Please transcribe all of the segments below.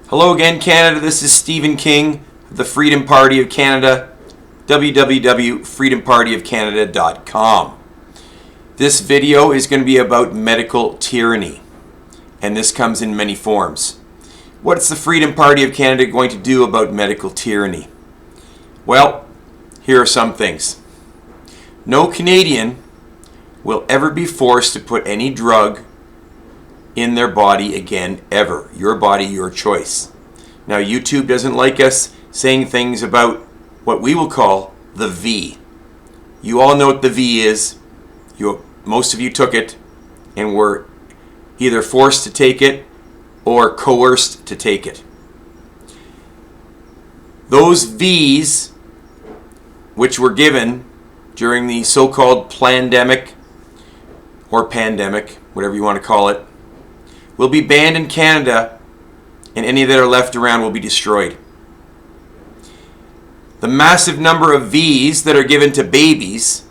Hello again, Canada. This is Stephen King of the Freedom Party of Canada, www.freedompartyofcanada.com. This video is going to be about medical tyranny, and this comes in many forms. What's the Freedom Party of Canada going to do about medical tyranny? Well, here are some things. No Canadian will ever be forced to put any drug in their body again, ever. Your body, your choice. Now, YouTube doesn't like us saying things about what we will call the V. You all know what the V is. Most of you took it and were either forced to take it or coerced to take it. Those V's, which were given during the so-called plandemic or pandemic, whatever you want to call it, will be banned in Canada, and any that are left around will be destroyed. The massive number of V's that are given to babies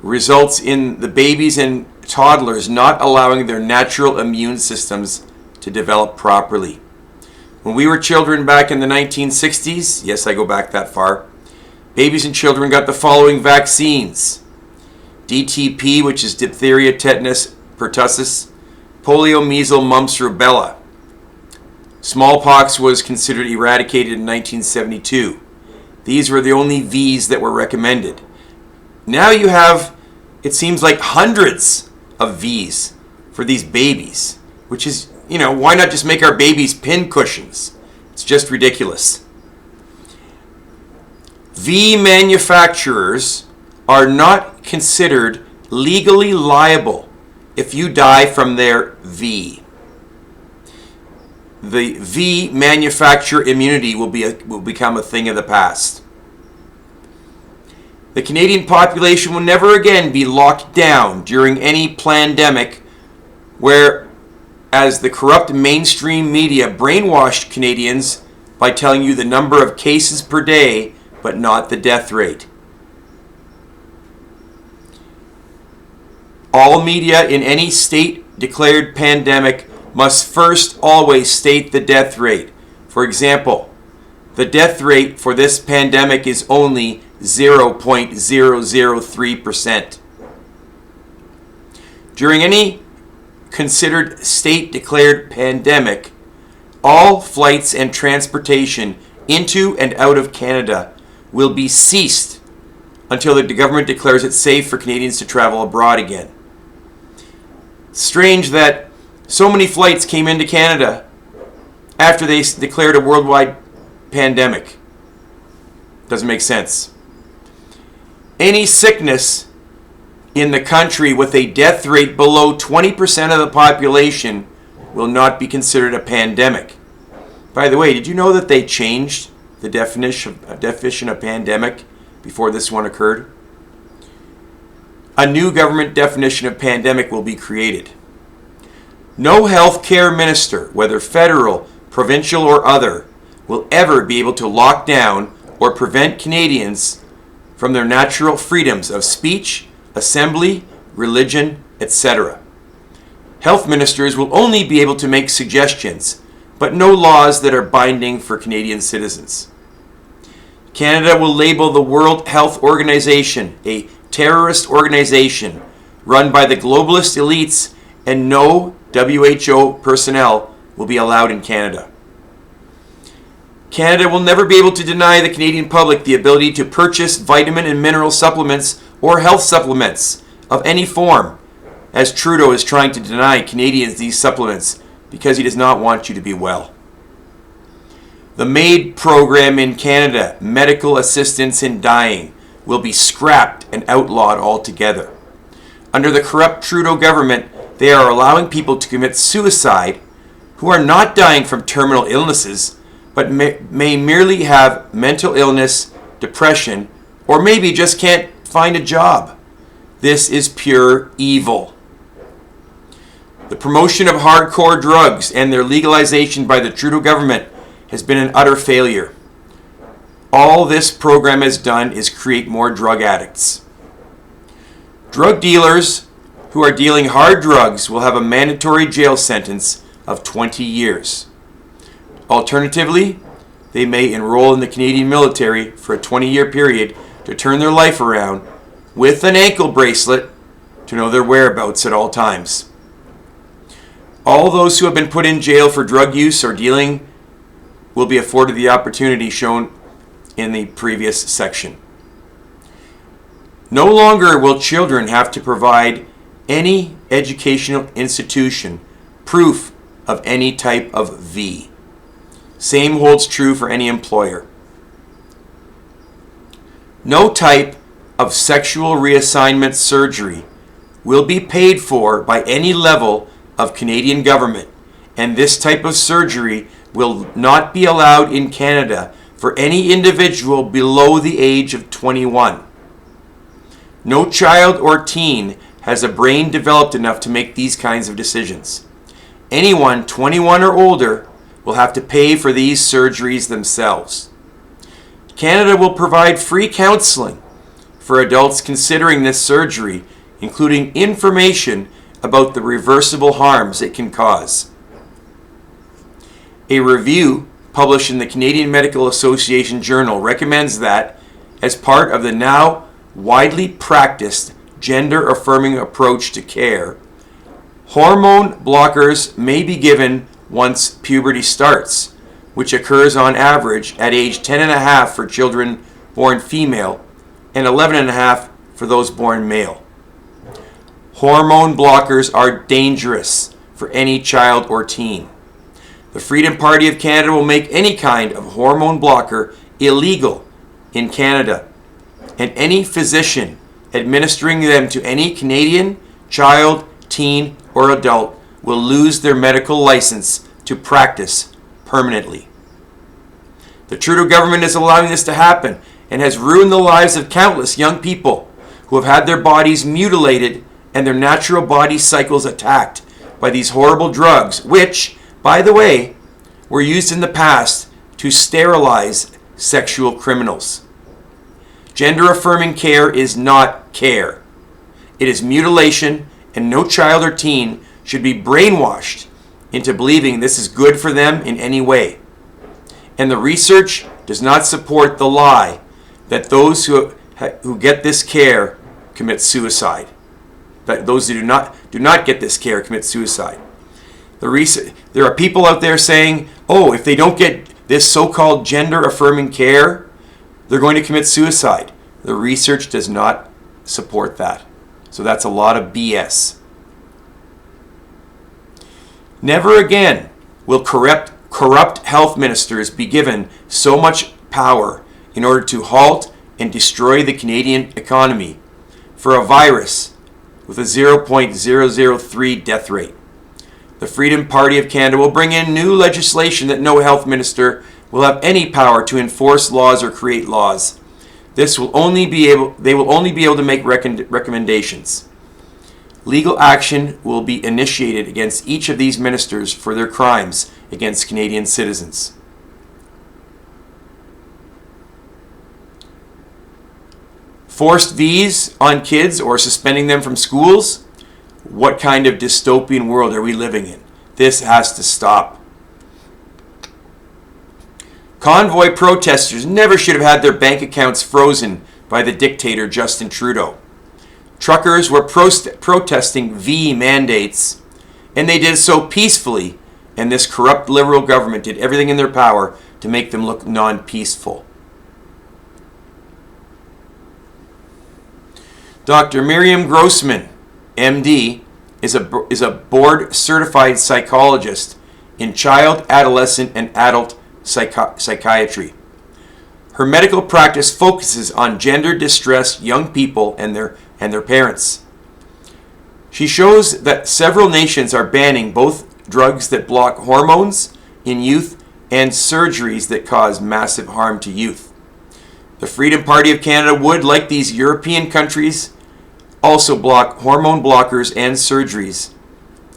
results in the babies and toddlers not allowing their natural immune systems to develop properly. When we were children back in the 1960s, yes, I go back that far, babies and children got the following vaccines: DTP, which is diphtheria, tetanus, pertussis; polio, measles, mumps, rubella. Smallpox was considered eradicated in 1972. These were the only V's that were recommended. Now you have, it seems like, hundreds of V's for these babies, which is, why not just make our babies pin cushions? It's just ridiculous. V manufacturers are not considered legally liable if you die from their V. The V manufacturer immunity will become a thing of the past. The Canadian population will never again be locked down during any plandemic, where as the corrupt mainstream media brainwashed Canadians by telling you the number of cases per day, but not the death rate. All media in any state-declared pandemic must first always state the death rate. For example, the death rate for this pandemic is only 0.003%. During any considered state-declared pandemic, all flights and transportation into and out of Canada will be ceased until the government declares it safe for Canadians to travel abroad again. Strange that so many flights came into Canada after they declared a worldwide pandemic. Doesn't make sense. Any sickness in the country with a death rate below 20% of the population will not be considered a pandemic. By the way, did you know that they changed the definition of pandemic before this one occurred? A new government definition of pandemic will be created. No healthcare minister, whether federal, provincial, or other, will ever be able to lock down or prevent Canadians from their natural freedoms of speech, assembly, religion, etc. Health ministers will only be able to make suggestions, but no laws that are binding for Canadian citizens. Canada will label the World Health Organization a terrorist organization run by the globalist elites, and no WHO personnel will be allowed in Canada. Canada will never be able to deny the Canadian public the ability to purchase vitamin and mineral supplements or health supplements of any form, as Trudeau is trying to deny Canadians these supplements because he does not want you to be well. The MAID program in Canada, Medical Assistance in Dying, will be scrapped and outlawed altogether. Under the corrupt Trudeau government, they are allowing people to commit suicide who are not dying from terminal illnesses, but may merely have mental illness, depression, or maybe just can't find a job. This is pure evil. The promotion of hardcore drugs and their legalization by the Trudeau government has been an utter failure. All this program has done is create more drug addicts. Drug dealers who are dealing hard drugs will have a mandatory jail sentence of 20 years. Alternatively, they may enroll in the Canadian military for a 20-year period to turn their life around with an ankle bracelet to know their whereabouts at all times. All those who have been put in jail for drug use or dealing will be afforded the opportunity shown in the previous section. No longer will children have to provide any educational institution proof of any type of V. Same holds true for any employer. No type of sexual reassignment surgery will be paid for by any level of Canadian government, and this type of surgery will not be allowed in Canada for any individual below the age of 21. No child or teen has a brain developed enough to make these kinds of decisions. Anyone 21 or older will have to pay for these surgeries themselves. Canada will provide free counseling for adults considering this surgery, including information about the reversible harms it can cause. A review published in the Canadian Medical Association Journal recommends that, as part of the now widely practiced gender-affirming approach to care, hormone blockers may be given once puberty starts, which occurs on average at age 10 and a half for children born female and 11 and a half for those born male. Hormone blockers are dangerous for any child or teen. The Freedom Party of Canada will make any kind of hormone blocker illegal in Canada, and any physician administering them to any Canadian child, teen, or adult will lose their medical license to practice permanently. The Trudeau government is allowing this to happen and has ruined the lives of countless young people who have had their bodies mutilated and their natural body cycles attacked by these horrible drugs, which, by the way, were used in the past to sterilize sexual criminals. Gender-affirming care is not care. It is mutilation, and no child or teen should be brainwashed into believing this is good for them in any way. And the research does not support the lie that those who get this care commit suicide. That those who do not get this care commit suicide. There are people out there saying, oh, if they don't get this so-called gender-affirming care, they're going to commit suicide. The research does not support that. So that's a lot of BS. Never again will corrupt health ministers be given so much power in order to halt and destroy the Canadian economy for a virus with a 0.003 death rate. The Freedom Party of Canada will bring in new legislation that no health minister will have any power to enforce laws or create laws. They will only be able to make recommendations. Legal action will be initiated against each of these ministers for their crimes against Canadian citizens. Forced V's on kids or suspending them from schools? What kind of dystopian world are we living in? This has to stop. Convoy protesters never should have had their bank accounts frozen by the dictator Justin Trudeau. Truckers were protesting V mandates, and they did so peacefully, and this corrupt Liberal government did everything in their power to make them look non-peaceful. Dr. Miriam Grossman, MD, is a board-certified psychologist in child, adolescent, and adult psychiatry. Her medical practice focuses on gender-distressed young people and their parents. She shows that several nations are banning both drugs that block hormones in youth and surgeries that cause massive harm to youth. The Freedom Party of Canada would, like these European countries, also block hormone blockers and surgeries,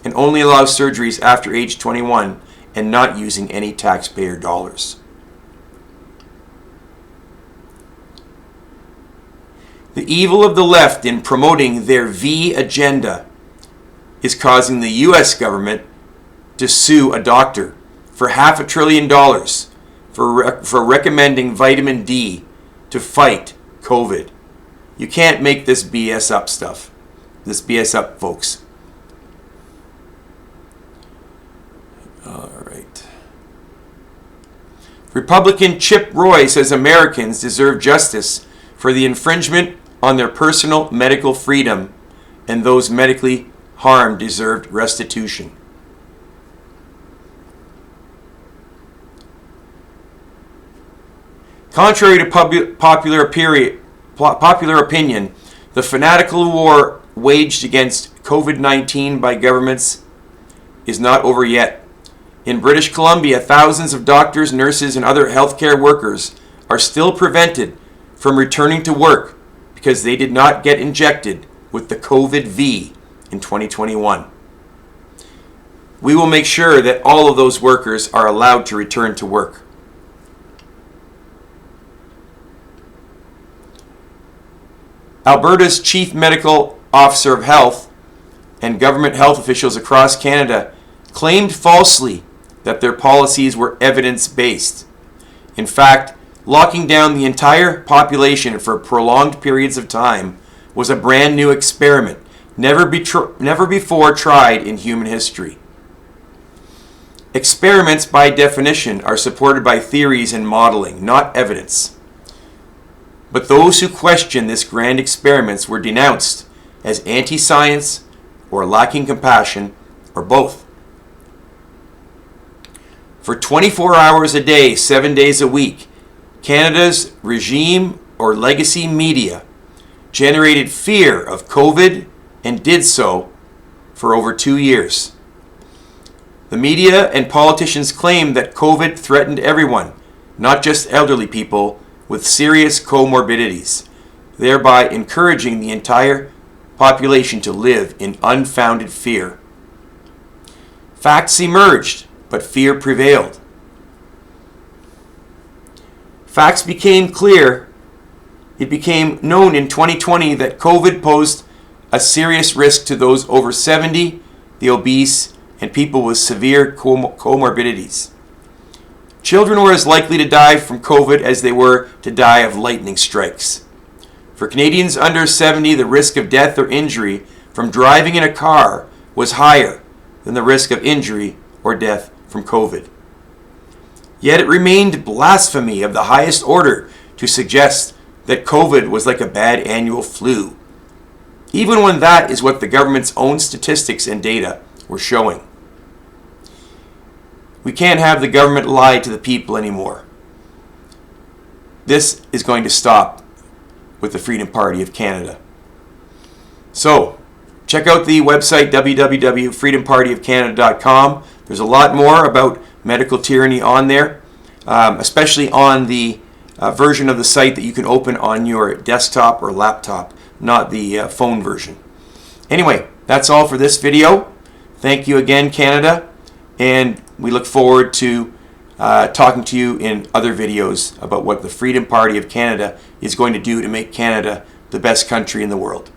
and only allow surgeries after age 21 and not using any taxpayer dollars. The evil of the left in promoting their V agenda is causing the U.S. government to sue a doctor for $500 billion for recommending vitamin D to fight COVID. You can't make this BS up stuff. This BS up, folks. All right. Republican Chip Roy says Americans deserve justice for the infringement on their personal medical freedom, and those medically harmed deserved restitution. Contrary to popular opinion, the fanatical war waged against COVID-19 by governments is not over yet. In British Columbia, thousands of doctors, nurses, and other healthcare workers are still prevented from returning to work because they did not get injected with the COVID V in 2021. We will make sure that all of those workers are allowed to return to work. Alberta's Chief Medical Officer of Health and government health officials across Canada claimed falsely that their policies were evidence-based. In fact, locking down the entire population for prolonged periods of time was a brand new experiment, never before tried in human history. Experiments, by definition, are supported by theories and modeling, not evidence. But those who questioned this grand experiment were denounced as anti-science or lacking compassion, or both. For 24 hours a day, 7 days a week, Canada's regime or legacy media generated fear of COVID and did so for over 2 years. The media and politicians claimed that COVID threatened everyone, not just elderly people with serious comorbidities, thereby encouraging the entire population to live in unfounded fear. Facts emerged, but fear prevailed. Facts became clear. It became known in 2020 that COVID posed a serious risk to those over 70, the obese, and people with severe comorbidities. Children were as likely to die from COVID as they were to die of lightning strikes. For Canadians under 70, the risk of death or injury from driving in a car was higher than the risk of injury or death from COVID. Yet it remained blasphemy of the highest order to suggest that COVID was like a bad annual flu, even when that is what the government's own statistics and data were showing. We can't have the government lie to the people anymore. This is going to stop with the Freedom Party of Canada. So, check out the website www.freedompartyofcanada.com. There's a lot more about medical tyranny on there, especially on the version of the site that you can open on your desktop or laptop, not the phone version. Anyway, that's all for this video. Thank you again, Canada, and we look forward to talking to you in other videos about what the Freedom Party of Canada is going to do to make Canada the best country in the world.